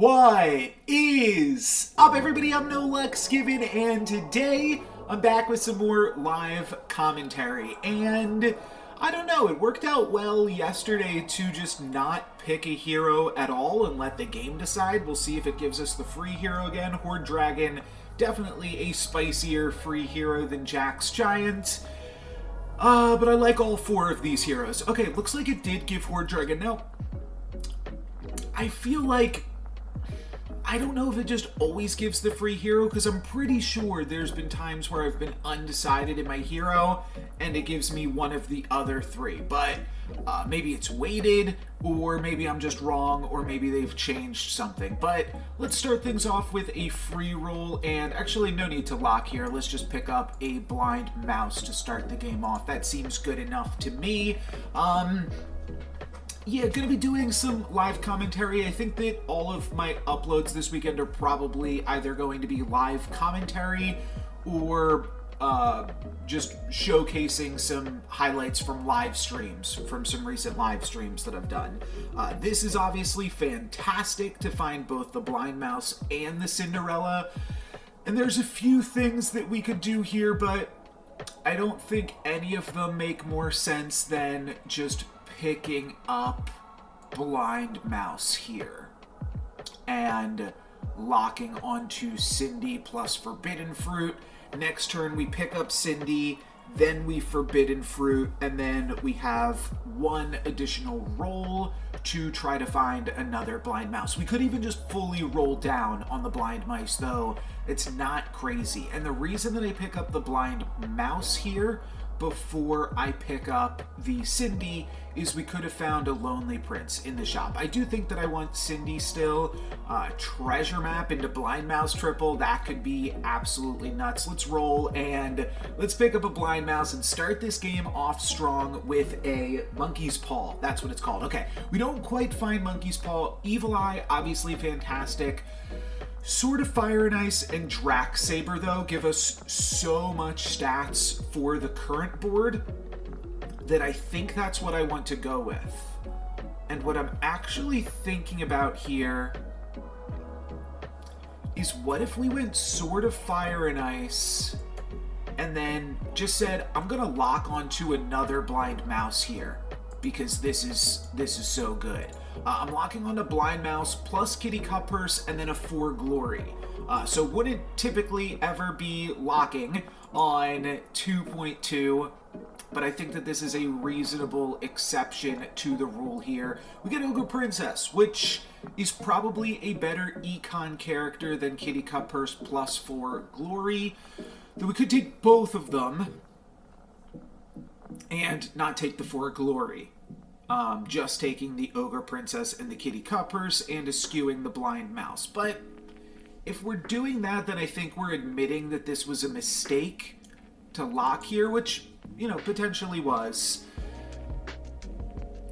What is up, everybody? I'm No Lux Given, and today I'm back with some more live commentary. And I don't know, it worked out well yesterday to just not pick a hero at all and let the game decide. We'll see if it gives us the free hero again. Horde Dragon, definitely a spicier free hero than Jack's Giant. But I like all four of these heroes. Okay, looks like it did give Horde Dragon. Now, I feel like, I don't know if it just always gives the free hero, because I'm pretty sure there's been times where I've been undecided in my hero, and it gives me one of the other three. But maybe it's weighted, or maybe I'm just wrong, or maybe they've changed something. But let's start things off with a free roll, and actually no need to lock here. Let's just pick up a blind mouse to start the game off. That seems good enough to me. Yeah, gonna be doing some live commentary. I think that all of my uploads this weekend are probably either going to be live commentary or just showcasing some highlights from live streams, from some recent live streams that I've done. This is obviously fantastic to find both the blind mouse and the Cinderella. And there's a few things that we could do here, but I don't think any of them make more sense than just picking up blind mouse here and locking onto Cindy plus forbidden fruit. Next turn we pick up Cindy, then we forbidden fruit, and then we have one additional roll to try to find another blind mouse. We could even just fully roll down on the blind mice, though it's not crazy. And the reason that I pick up the blind mouse here before I pick up the Cindy is we could have found a Lonely Prince in the shop. I do think that I want Cindy still. Treasure map into blind mouse triple, that could be absolutely nuts. Let's roll and let's pick up a blind mouse and start this game off strong with a Monkey's Paw. That's what it's called. Okay, we don't quite find Monkey's Paw. Evil Eye, obviously fantastic. Sword of Fire and Ice and Drac Saber, though, give us so much stats for the current board that I think that's what I want to go with. And what I'm actually thinking about here is, what if we went Sword of Fire and Ice and then just said, I'm gonna lock onto another blind mouse here because this is so good. I'm locking on a blind mouse plus Kitty Cup Purse and then a 4 Glory. So wouldn't typically ever be locking on 2.2, but I think that this is a reasonable exception to the rule here. We get Ogre Princess, which is probably a better econ character than Kitty Cup Purse plus 4 Glory. Though we could take both of them and not take the 4 Glory. Just taking the Ogre Princess and the Kitty Cup Purse and eschewing the blind mouse. But if we're doing that, then I think we're admitting that this was a mistake to lock here, which, you know, potentially was,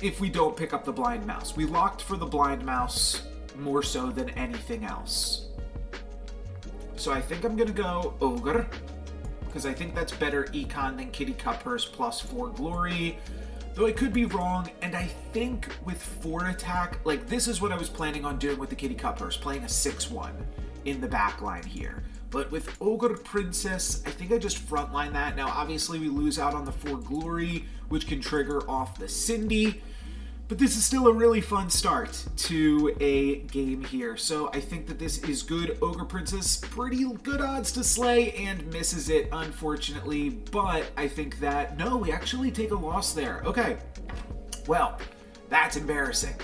if we don't pick up the blind mouse. We locked for the blind mouse more so than anything else. So I think I'm gonna go Ogre, because I think that's better econ than Kitty Cup Purse plus 4 Glory. Though I could be wrong, and I think with 4 attack, like, this is what I was planning on doing with the Kitty Cup Purse, playing a 6-1 in the back line here. But with Ogre Princess, I think I just frontline that. Now, obviously, we lose out on the 4 Glory, which can trigger off the Cindy. But this is still a really fun start to a game here. So I think that this is good. Ogre Princess, pretty good odds to slay, and misses it, unfortunately. But I think that, no, we actually take a loss there. Okay, well, that's embarrassing.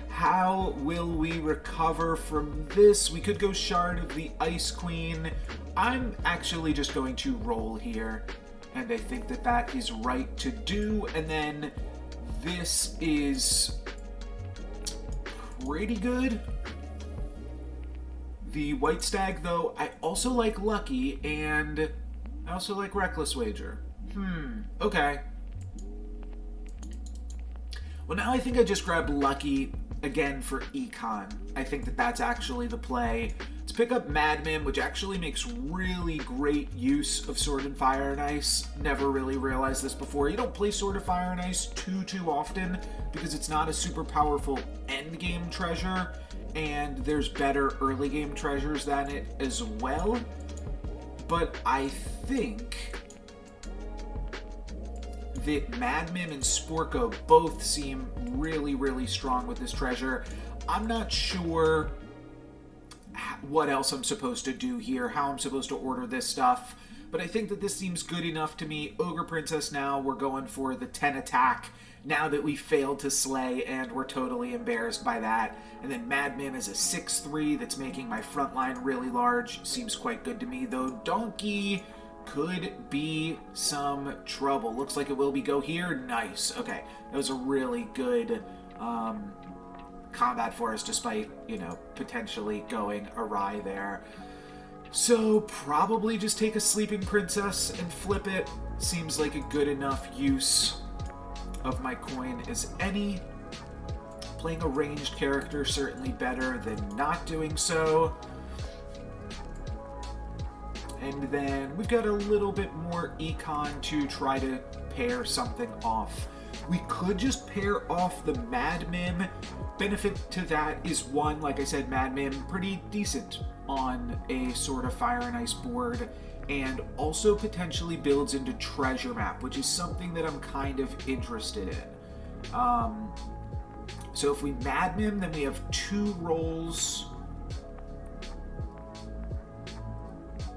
How will we recover from this? We could go Shard of the Ice Queen. I'm actually just going to roll here, and I think that that is right to do. And then this is pretty good. The White Stag, though, I also like Lucky, and I also like Reckless Wager. Okay. Well, now I think I just grab Lucky again for econ. I think that that's actually the play. Let's pick up Madman, which actually makes really great use of Sword and Fire and Ice. Never really realized this before. You don't play Sword of Fire and Ice too often because it's not a super powerful endgame treasure. and there's better early game treasures than it as well. But I think that Mad Mim and Sporko both seem really, really strong with this treasure. I'm not sure what else I'm supposed to do here, how I'm supposed to order this stuff, but I think that this seems good enough to me. Ogre Princess now, we're going for the 10 attack now that we failed to slay, and we're totally embarrassed by that. And then Mad Mim is a 6-3 that's making my front line really large. Seems quite good to me, though. Donkey could be some trouble. Looks like it will be. Go here. Nice. Okay. That was a really good combat for us, despite, you know, potentially going awry there. So probably just take a Sleeping Princess and flip it. Seems like a good enough use of my coin as any. Playing a ranged character certainly better than not doing so. And then we've got a little bit more econ to try to pair something off. We could just pair off the Mad Mim. Benefit to that is one, like I said, Mad Mim, pretty decent on a sort of Fire and Ice board, and also potentially builds into Treasure Map, which is something that I'm kind of interested in. So if we Mad Mim, then we have 2 rolls.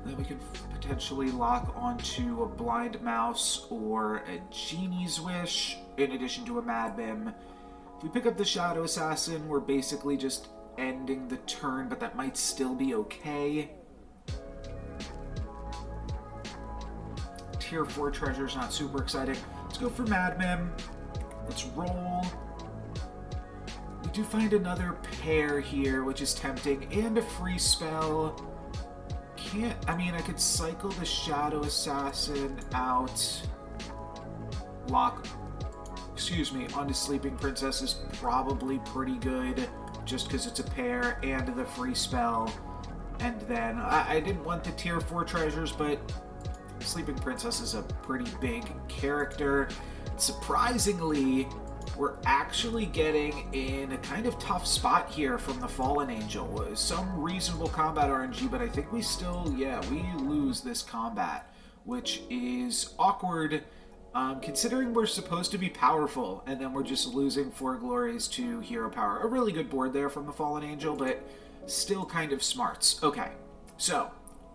Then we can potentially lock onto a Blind Mouse or a Genie's Wish, in addition to a Mad Mim. If we pick up the Shadow Assassin, we're basically just ending the turn, but that might still be okay. Tier 4 treasure's not super exciting. Let's go for Mad Mim. Let's roll. We do find another pair here, which is tempting, and a free spell. I could cycle the Shadow Assassin out. Onto Sleeping Princess is probably pretty good, just because it's a pair and the free spell. And then, I didn't want the tier 4 treasures, but Sleeping Princess is a pretty big character. Surprisingly, we're actually getting in a kind of tough spot here from the Fallen Angel. Some reasonable combat RNG, but I think we still, we lose this combat, which is awkward, considering we're supposed to be powerful, and then we're just losing 4 glories to hero power. A really good board there from the Fallen Angel, but still kind of smarts. Okay, so,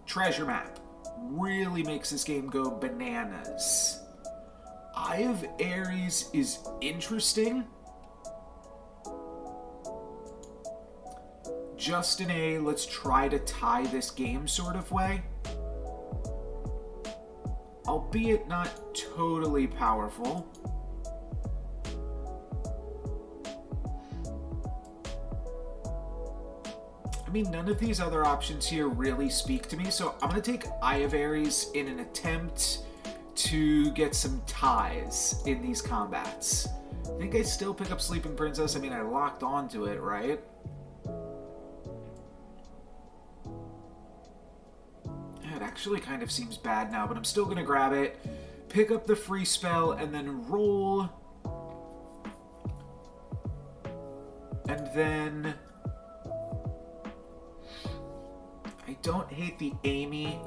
Treasure Map really makes this game go bananas. Eye of Ares is interesting. Just in a let's try to tie this game sort of way. Albeit not totally powerful. I mean, none of these other options here really speak to me, so I'm going to take Eye of Ares in an attempt to get some ties in these combats. I think I still pick up Sleeping Princess. I mean, I locked onto it, right? It actually kind of seems bad now, but I'm still going to grab it, pick up the free spell, and then roll. And then I don't hate the Amy.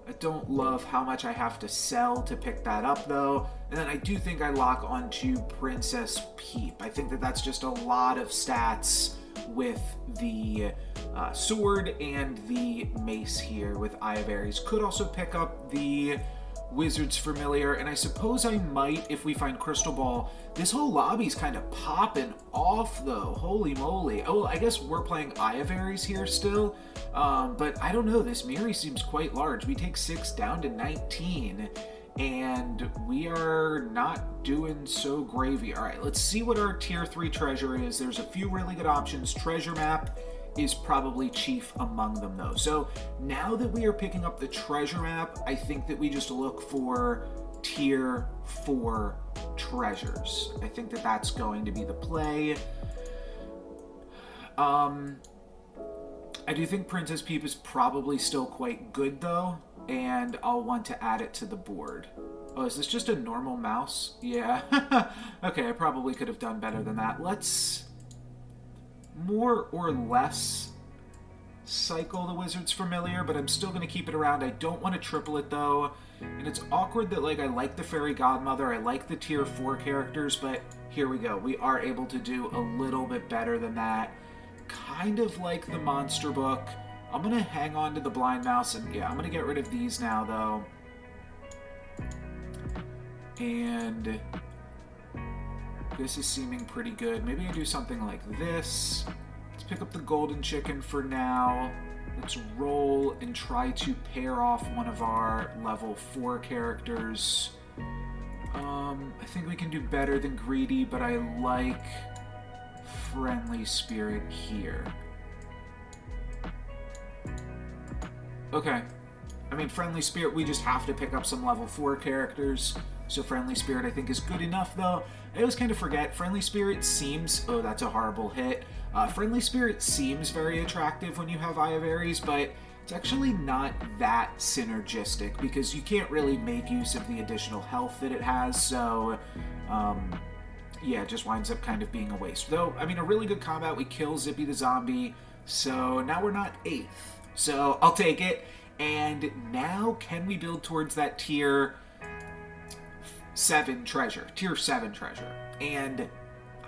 I don't love how much I have to sell to pick that up, though. And then I do think I lock onto Princess Peep. I think that that's just a lot of stats with the sword and the mace here with Eye of Ares. Could also pick up the Wizard's Familiar, and I suppose I might if we find Crystal Ball. This whole lobby's kind of popping off, though. Holy moly. Oh, well, I guess we're playing Eye of Ares here still, but I don't know. This Miri seems quite large. We take 6 down to 19, and we are not doing so gravy. All right, let's see what our tier 3 treasure is. There's a few really good options. Treasure Map is probably chief among them, though. So now that we are picking up the Treasure Map, I think that we just look for tier 4 treasures. I think that that's going to be the play. I do think Princess Peep is probably still quite good, though, and I'll want to add it to the board. Oh, is this just a normal mouse? Yeah. Okay, I probably could have done better than that. Let's more or less cycle the Wizard's Familiar, but I'm still going to keep it around. I don't want to triple it though, and it's awkward that like I like the Fairy Godmother, I like the tier 4 characters, but here we go. We are able to do a little bit better than that. Kind of like the Monster Book. I'm going to hang on to the Blind Mouse, and yeah, I'm going to get rid of these now though. And this is seeming pretty good. Maybe I do something like this. Let's pick up the Golden Chicken for now. Let's roll and try to pair off one of our level 4 characters. I think we can do better than Greedy, but I like Friendly Spirit here. Okay. I mean, Friendly Spirit, we just have to pick up some level 4 characters. So Friendly Spirit, I think, is good enough, though. I always kind of forget. Friendly Spirit seems... Oh, that's a horrible hit. Friendly Spirit seems very attractive when you have Eye of Ares, but it's actually not that synergistic because you can't really make use of the additional health that it has, so... yeah, it just winds up kind of being a waste. Though, I mean, a really good combat. We kill Zippy the Zombie, so now we're not 8th. So I'll take it. And now can we build towards that tier 7 treasure? Tier 7 treasure. And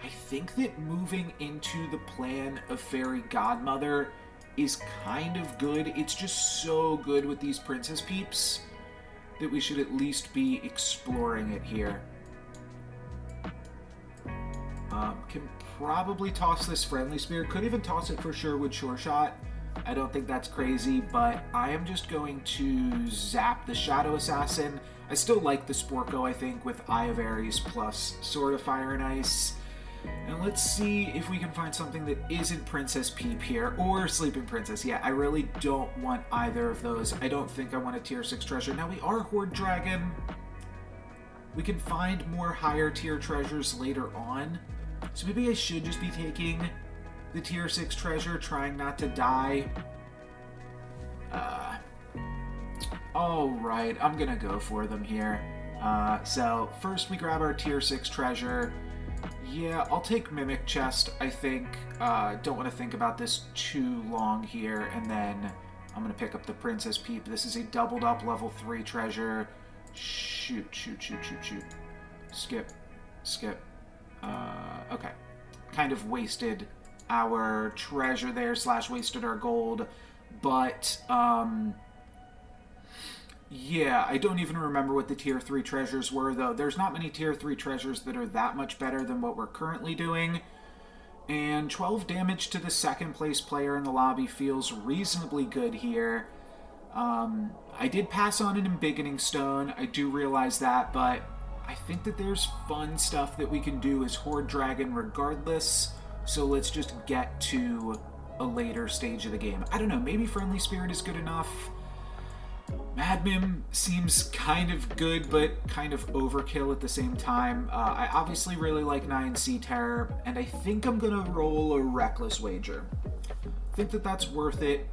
I think that moving into the plan of Fairy Godmother is kind of good. It's just so good with these Princess Peeps that we should at least be exploring it here. Can probably toss this Friendly Spirit. Could even toss it for sure with Sure Shot. I don't think that's crazy, but I am just going to zap the Shadow Assassin. I still like the Sporko, I think, with Eye of Ares plus Sword of Fire and Ice. And let's see if we can find something that isn't Princess Peep here, or Sleeping Princess. Yeah, I really don't want either of those. I don't think I want a tier 6 treasure. Now, we are Horde Dragon. We can find more higher tier treasures later on. So maybe I should just be taking the tier 6 treasure, trying not to die. Alright, I'm gonna go for them here. So first we grab our tier 6 treasure. Yeah, I'll take Mimic Chest, I think. Don't want to think about this too long here. And then I'm gonna pick up the Princess Peep. This is a doubled up level 3 treasure. Shoot. Skip. Okay. Kind of wasted our treasure there, / wasted our gold. But, yeah, I don't even remember what the tier 3 treasures were, though. There's not many tier 3 treasures that are that much better than what we're currently doing. And 12 damage to the second place player in the lobby feels reasonably good here. I did pass on an Embiggening Stone. I do realize that, but I think that there's fun stuff that we can do as Horde Dragon regardless. So let's just get to a later stage of the game. I don't know, maybe Friendly Spirit is good enough. Mad Mim seems kind of good, but kind of overkill at the same time. I obviously really like 9 Sea Terror, and I think I'm gonna roll a Reckless Wager. I think that that's worth it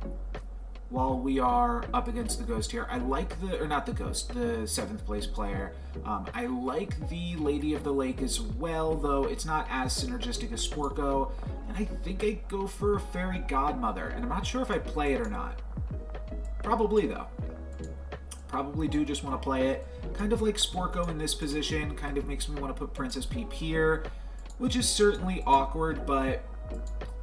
while we are up against the Ghost here. I like the 7th place player. I like the Lady of the Lake as well, though it's not as synergistic as Sporko. And I think I go for Fairy Godmother, and I'm not sure if I play it or not. Probably, though. Probably do just want to play it. Kind of like Sporko in this position, kind of makes me want to put Princess Peep here, which is certainly awkward, but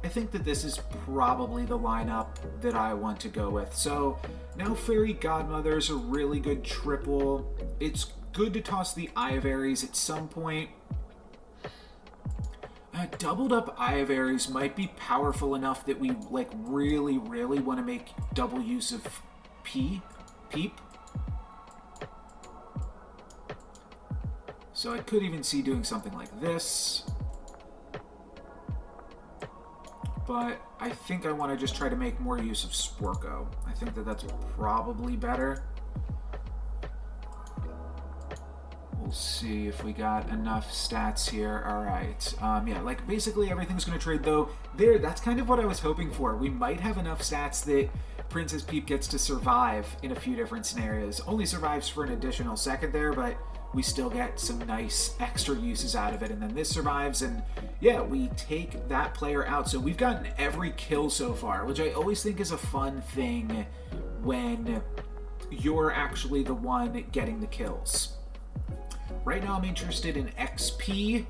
I think that this is probably the lineup that I want to go with. So now Fairy Godmother is a really good triple. It's good to toss the Eye of Ares at some point. Doubled up Eye of Ares might be powerful enough that we like really want to make double use of Peep. So I could even see doing something like this. But I think I want to just try to make more use of Sporko. I think that that's probably better. We'll see if we got enough stats here. All right. Yeah, like basically everything's going to trade though. That's kind of what I was hoping for. We might have enough stats that Princess Peep gets to survive in a few different scenarios. Only survives for an additional second there, but we still get some nice extra uses out of it. And then this survives, and yeah, we take that player out. So we've gotten every kill so far, which I always think is a fun thing when you're actually the one getting the kills. Right now I'm interested in XP,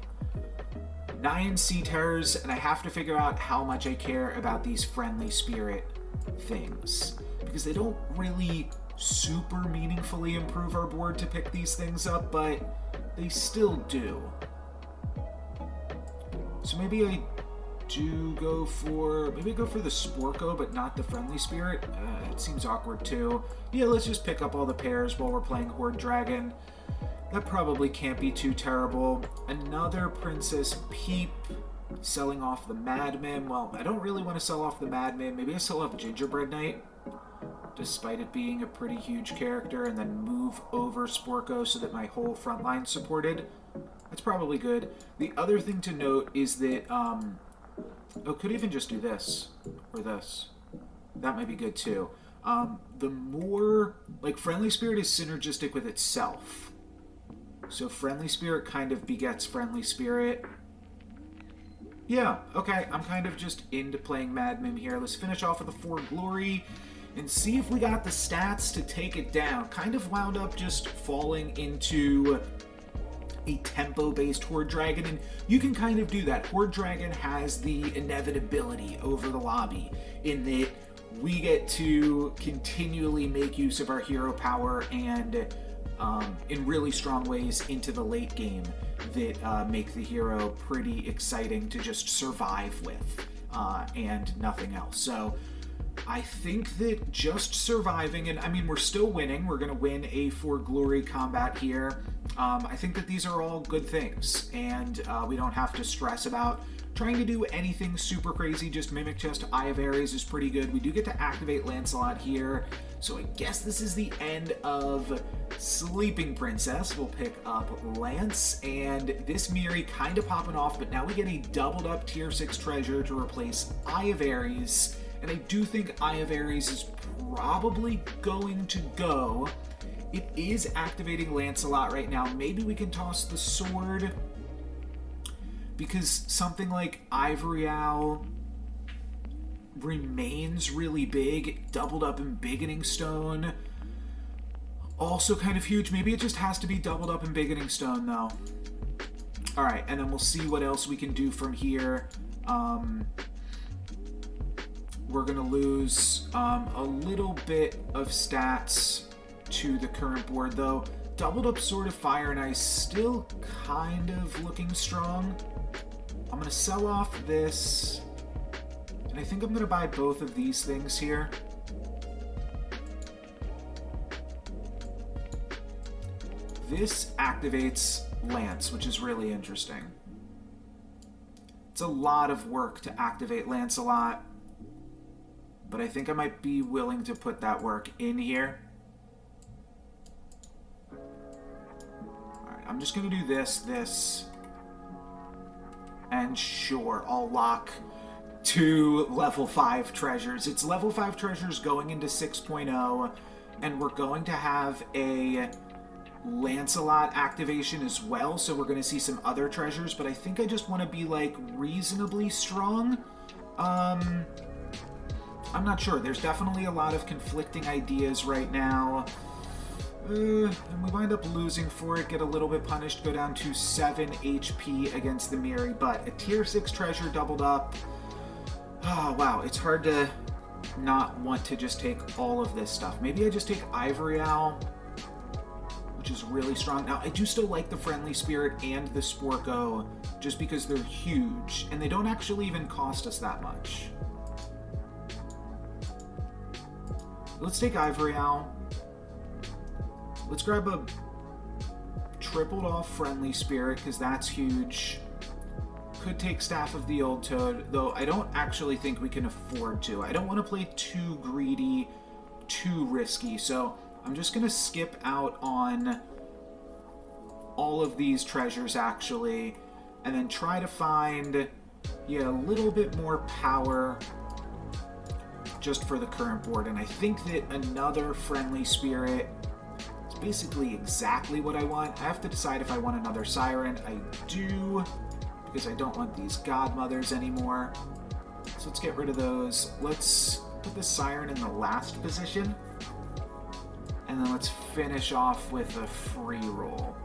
9 Sea Terrors, and I have to figure out how much I care about these friendly spirit things, because they don't really super meaningfully improve our board to pick these things up, but they still do. So maybe I go for the Sporko, but not the friendly spirit. It seems awkward too. Yeah, let's just pick up all the pairs while we're playing Horde Dragon. That probably can't be too terrible. Another Princess Peep, selling off the Madman. Well, I don't really want to sell off the Madman. Maybe I sell off Gingerbread Knight, despite it being a pretty huge character, and then move over Sporko so that my whole front line's supported. That's probably good. The other thing to note is that, could even just do this, or this. That might be good too. The more, Friendly Spirit is synergistic with itself. So Friendly Spirit kind of begets Friendly Spirit. Yeah, okay, I'm kind of just into playing Mad Mim here. Let's finish off with a 4 Glory and see if we got the stats to take it down. Kind of wound up just falling into a tempo-based Horde Dragon, and you can kind of do that. Horde Dragon has the inevitability over the lobby in that we get to continually make use of our hero power and in really strong ways into the late game that make the hero pretty exciting to just survive with and nothing else. So I think that just surviving, and I mean, we're still winning. We're going to win a 4 Glory combat here. I think that these are all good things, and we don't have to stress about trying to do anything super crazy. Just Mimic Chest Eye of Ares is pretty good. We do get to activate Lancelot here, so I guess this is the end of Sleeping Princess. We'll pick up Lance, and this Miri kind of popping off, but now we get a doubled up tier 6 treasure to replace Eye of Ares, and I do think Eye of Ares is probably going to go. It is activating Lancelot right now. Maybe we can toss the sword, because something like Ivory Owl remains really big. Doubled up Embiggening Stone, also kind of huge. Maybe it just has to be doubled up Embiggening Stone, though. Alright, and then we'll see what else we can do from here. We're going to lose a little bit of stats to the current board, though. Doubled up Sword of Fire and Ice still kind of looking strong. I'm going to sell off this, and I think I'm going to buy both of these things here. This activates Lance, which is really interesting. It's a lot of work to activate Lancelot, but I think I might be willing to put that work in here. Alright, I'm just going to do this, and sure, I'll lock 2 level 5 treasures. It's level 5 treasures going into 6.0, and we're going to have a Lancelot activation as well, so we're going to see some other treasures, but I think I just want to be, reasonably strong. I'm not sure. There's definitely a lot of conflicting ideas right now. And we wind up losing for it, get a little bit punished, go down to 7 HP against the Miri, but a tier 6 treasure doubled up. Oh, wow. It's hard to not want to just take all of this stuff. Maybe I just take Ivory Owl, which is really strong. Now, I do still like the Friendly Spirit and the Sporko, just because they're huge, and they don't actually even cost us that much. Let's take Ivory Owl. Let's grab a tripled off Friendly Spirit, because that's huge. Could take Staff of the Old Toad, though I don't actually think we can afford to. I don't want to play too greedy, too risky, so I'm just going to skip out on all of these treasures, actually, and then try to find, a little bit more power just for the current board. And I think that another Friendly Spirit is basically exactly what I want. I have to decide if I want another Siren. I do, because I don't want these Godmothers anymore. So let's get rid of those. Let's put the Siren in the last position. And then let's finish off with a free roll.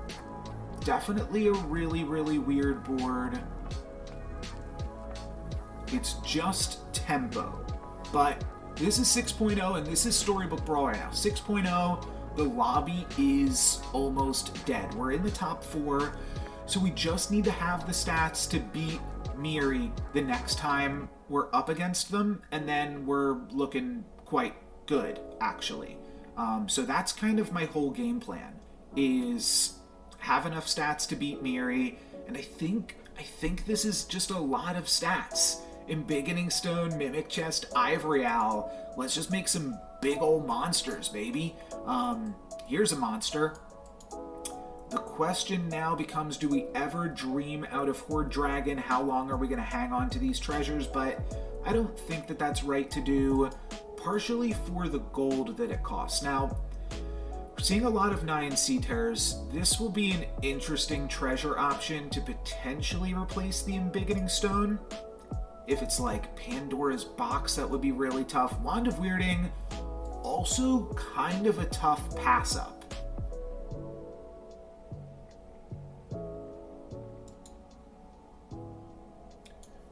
Definitely a really, really weird board. It's just tempo. But this is 6.0 and this is Storybook Brawl right now. 6.0, the lobby is almost dead. We're in the top 4, so we just need to have the stats to beat Miri the next time we're up against them, and then we're looking quite good, actually. So that's kind of my whole game plan, is have enough stats to beat Miri, and I think this is just a lot of stats. Embiggening Stone, Mimic Chest, Ivory Owl. Let's just make some big old monsters, baby. Here's a monster. The question now becomes, do we ever dream out of Horde Dragon? How long are we going to hang on to these treasures? But I don't think that that's right to do, partially for the gold that it costs. Now, we're seeing a lot of 9 Sea Terrors. This will be an interesting treasure option to potentially replace the Embiggening Stone. If it's like Pandora's Box, that would be really tough. Wand of Weirding, also kind of a tough pass-up.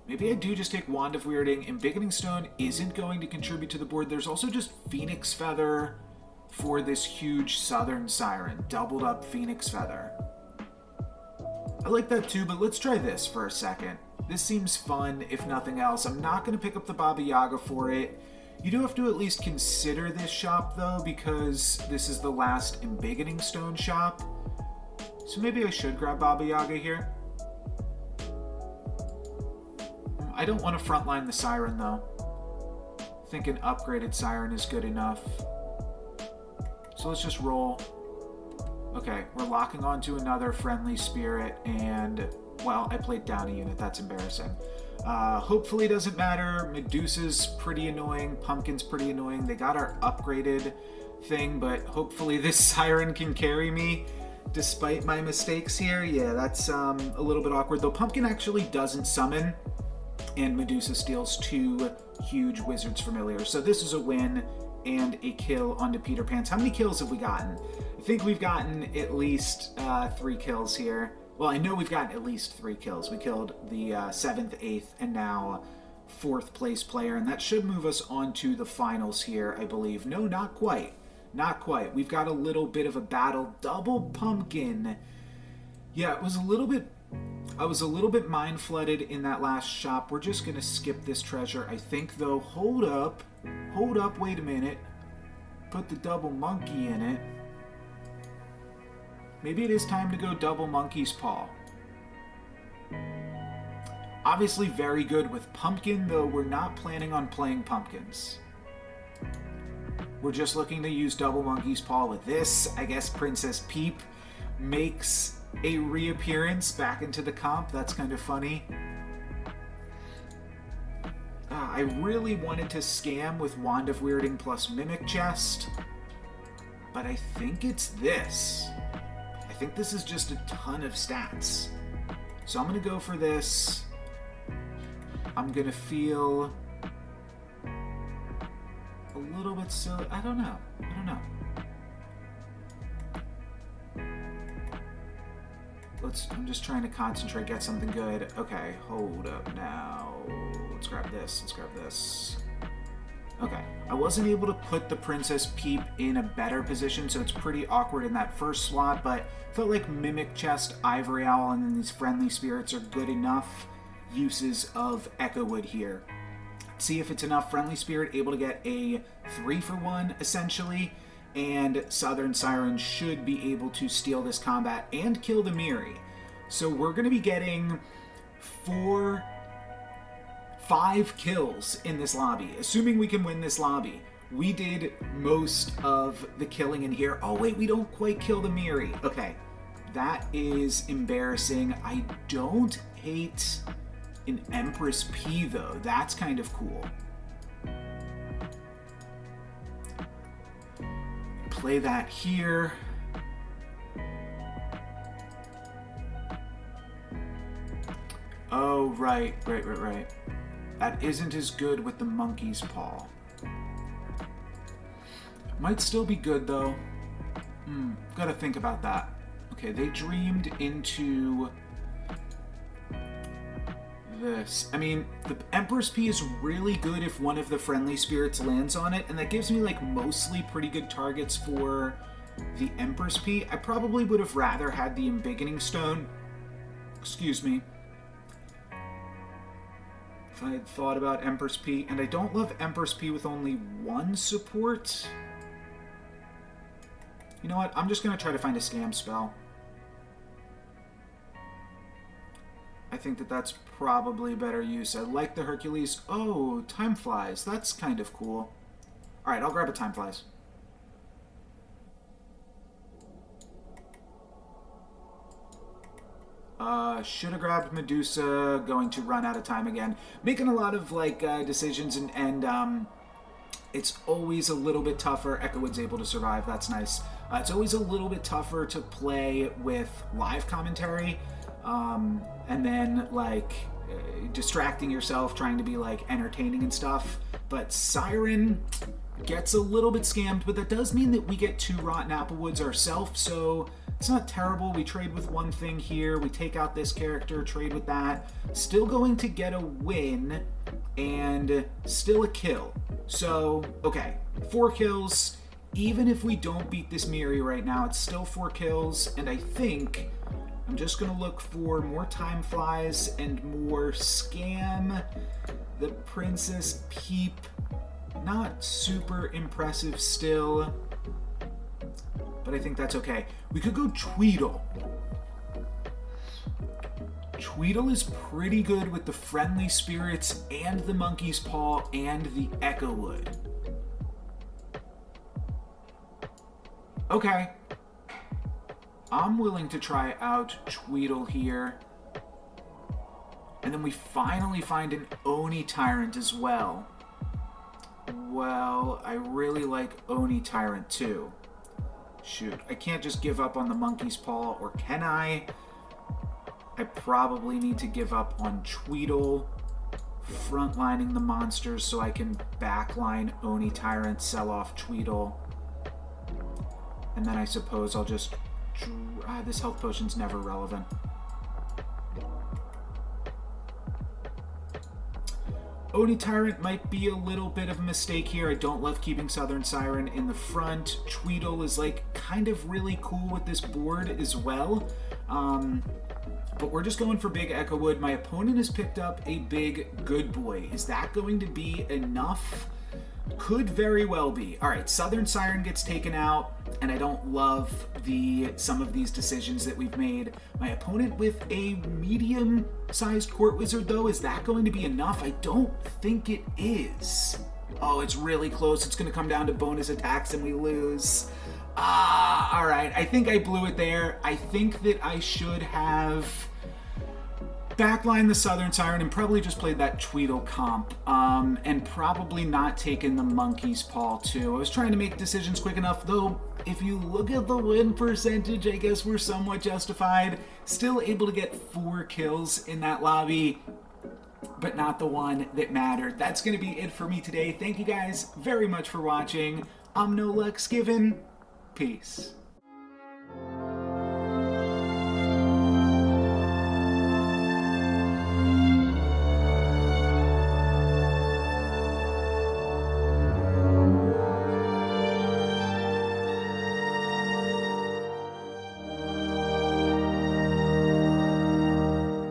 Maybe I do just take Wand of Weirding. Embiggening Stone isn't going to contribute to the board. There's also just Phoenix Feather for this huge Southern Siren. Doubled up Phoenix Feather. I like that too, but let's try this for a second. This seems fun, if nothing else. I'm not going to pick up the Baba Yaga for it. You do have to at least consider this shop, though, because this is the last Embiggening Stone shop. So maybe I should grab Baba Yaga here. I don't want to frontline the Siren, though. I think an upgraded Siren is good enough. So let's just roll. Okay, we're locking onto another friendly spirit, and, well, I played down a unit. That's embarrassing. Hopefully it doesn't matter. Medusa's pretty annoying. Pumpkin's pretty annoying. They got our upgraded thing, but hopefully this Siren can carry me despite my mistakes here. Yeah, that's a little bit awkward, though. Pumpkin actually doesn't summon, and Medusa steals 2 huge Wizard's Familiars. So this is a win and a kill onto Peter Pants. How many kills have we gotten? I think we've gotten at least 3 kills here. Well, I know we've gotten at least 3 kills. We killed the 7th, 8th, and now 4th place player, and that should move us on to the finals here, I believe. No, not quite. Not quite. We've got a little bit of a battle. Double Pumpkin. Yeah, it was a little bit... I was a little bit mind-flooded in that last shop. We're just going to skip this treasure, I think, though. Hold up. Hold up, wait a minute. Put the double monkey in it. Maybe it is time to go double Monkey's Paw. Obviously very good with Pumpkin, though we're not planning on playing Pumpkins. We're just looking to use double Monkey's Paw with this. I guess Princess Peep makes a reappearance back into the comp. That's kind of funny. I really wanted to scam with Wand of Weirding plus Mimic Chest, but I think it's this. I think this is just a ton of stats. So I'm going to go for this. I'm going to feel a little bit silly. I don't know. I'm just trying to concentrate, get something good. Okay, hold up now. Let's grab this. Okay, I wasn't able to put the Princess Peep in a better position, so it's pretty awkward in that first slot, but felt like Mimic Chest, Ivory Owl, and then these friendly spirits are good enough uses of Echo Wood here. See if it's enough. Friendly Spirit able to get a 3-for-1, essentially, and Southern Siren should be able to steal this combat and kill the Miri. So we're going to be getting 5 kills in this lobby, assuming we can win this lobby. We did most of the killing in here. Oh wait, we don't quite kill the Miri. Okay, that is embarrassing. I don't hate an Empress P though. That's kind of cool. Play that here. right. That isn't as good with the monkey's paw. Might still be good, though. Gotta think about that. Okay, they dreamed into this. I mean, the Empress Pea is really good if one of the friendly spirits lands on it, and that gives me, like, mostly pretty good targets for the Empress Pea. I probably would have rather had the Embiggening Stone. Excuse me. If I had thought about Empress Pea, and I don't love Empress Pea with only one support. You know what? I'm just going to try to find a scam spell. I think that that's probably better use. I like the Hercules. Oh, Time Flies. That's kind of cool. Alright, I'll grab a Time Flies. Should have grabbed Medusa. Going to run out of time again. Making a lot of, like, decisions, and it's always a little bit tougher. Echowood's able to survive. That's nice. It's always a little bit tougher to play with live commentary. And then, like, distracting yourself, trying to be, like, entertaining and stuff. But Siren gets a little bit scammed, but that does mean that we get 2 Rotten Applewoods ourselves, so it's not terrible. We trade with one thing here, we take out this character, trade with that. Still going to get a win, and still a kill. So, okay, 4 kills. Even if we don't beat this Miri right now, it's still 4 kills, and I think I'm just going to look for more Time Flies and more Scam. The Princess Peep, not super impressive still, but I think that's okay. We could go Tweedle. Tweedle is pretty good with the friendly spirits and the monkey's paw and the Echowood. Okay. I'm willing to try out Tweedle here. And then we finally find an Oni Tyrant as well. Well, I really like Oni Tyrant too. Shoot, I can't just give up on the monkey's paw, or can I? I probably need to give up on Tweedle, frontlining the monsters so I can backline Oni Tyrant, sell off Tweedle. And then I suppose I'll just... this health potion's never relevant. Oni Tyrant might be a little bit of a mistake here. I don't love keeping Southern Siren in the front. Tweedle is, like, kind of really cool with this board as well. But we're just going for big Echowood. My opponent has picked up a big Good Boy. Is that going to be enough? Could very well be. Alright, Southern Siren gets taken out, and I don't love some of these decisions that we've made. My opponent with a medium-sized Court Wizard, though, is that going to be enough? I don't think it is. Oh, it's really close. It's going to come down to bonus attacks, and we lose. Alright, I think I blew it there. I think that I should have backline the Southern Siren and probably just played that Tweedle comp, and probably not taken the monkey's paw too. I was trying to make decisions quick enough, though if you look at the win percentage, I guess we're somewhat justified. Still able to get 4 kills in that lobby, but not the one that mattered. That's going to be it for me today. Thank you guys very much for watching. I'm No Lex Given. Peace.